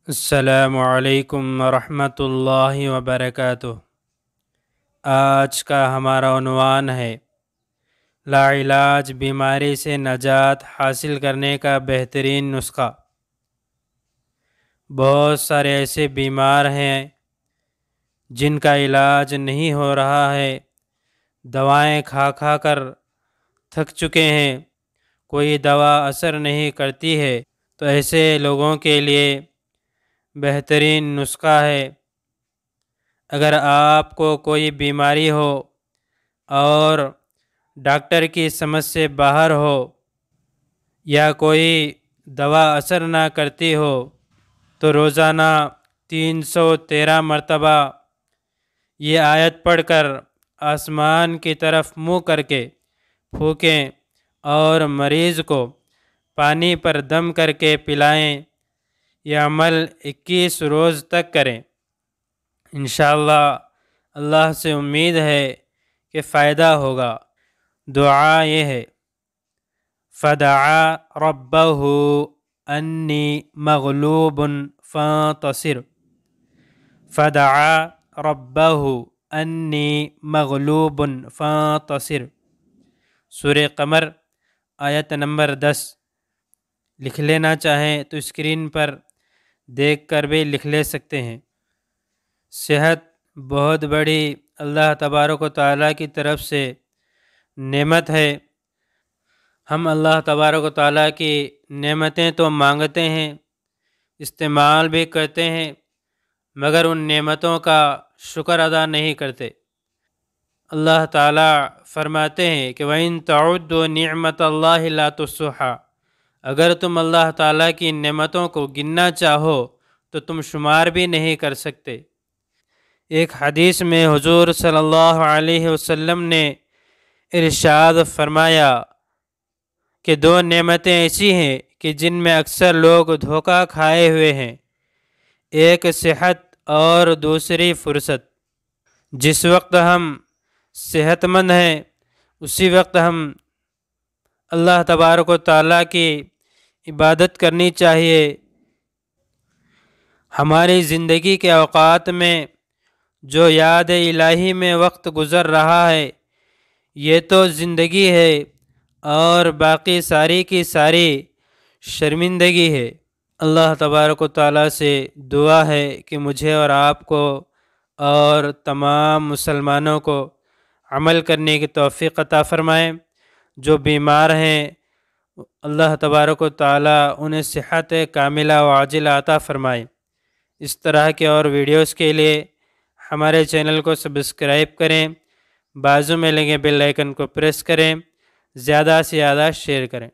السلام علیکم ورحمۃ اللہ وبرکاتہ۔ آج کا ہمارا عنوان ہے لا علاج بیماری سے نجات حاصل کرنے کا بہترین نسخہ۔ بہت سارے ایسے بیمار ہیں جن کا علاج نہیں ہو رہا ہے، دوائیں کھا کھا کر تھک چکے ہیں، کوئی دوا اثر نہیں کرتی ہے، تو ایسے لوگوں کے لیے بہترین نسخہ ہے۔ اگر آپ کو کوئی بیماری ہو اور ڈاکٹر کی سمجھ سے باہر ہو یا کوئی دوا اثر نہ کرتی ہو تو روزانہ 313 مرتبہ یہ آیت پڑھ کر آسمان کی طرف منہ کر کے پھونکیں اور مریض کو پانی پر دم کر کے پلائیں۔ یہ عمل 21 روز تک کریں، انشاءاللہ اللہ سے امید ہے کہ فائدہ ہوگا۔ دعا یہ ہے: فدعا ربہ انی مغلوب فانتصر، فدعا ربہ انی مغلوب فانتصر۔ سورہ قمر آیت نمبر 10۔ لکھ لینا چاہیں تو اسکرین پر دیکھ کر بھی لکھ لے سکتے ہیں۔ صحت بہت بڑی اللہ تبارک و تعالیٰ کی طرف سے نعمت ہے۔ ہم اللہ تبارک و تعالیٰ کی نعمتیں تو مانگتے ہیں، استعمال بھی کرتے ہیں، مگر ان نعمتوں کا شکر ادا نہیں کرتے۔ اللہ تعالیٰ فرماتے ہیں کہ وَإِن تَعُدُّوا نِعْمَةَ اللَّهِ لَا تُحْصُوهَا، اگر تم اللہ تعالیٰ کی نعمتوں کو گننا چاہو تو تم شمار بھی نہیں کر سکتے۔ ایک حدیث میں حضور صلی اللہ علیہ وسلم نے ارشاد فرمایا کہ 2 نعمتیں ایسی ہیں کہ جن میں اکثر لوگ دھوکہ کھائے ہوئے ہیں، ایک صحت اور دوسری فرصت۔ جس وقت ہم صحت مند ہیں اسی وقت ہم اللہ تبارک و تعالیٰ کی عبادت کرنی چاہیے۔ ہماری زندگی کے اوقات میں جو یاد الہی میں وقت گزر رہا ہے یہ تو زندگی ہے، اور باقی ساری کی ساری شرمندگی ہے۔ اللہ تبارک و تعالیٰ سے دعا ہے کہ مجھے اور آپ کو اور تمام مسلمانوں کو عمل کرنے کی توفیق عطا فرمائے۔ جو بیمار ہیں اللہ تبارک و تعالیٰ انہیں صحت کاملہ و عاجلہ عطا فرمائے۔ اس طرح کے اور ویڈیوز کے لیے ہمارے چینل کو سبسکرائب کریں، بازو میں لگے بیل آئیکن کو پریس کریں، زیادہ سے زیادہ شیئر کریں۔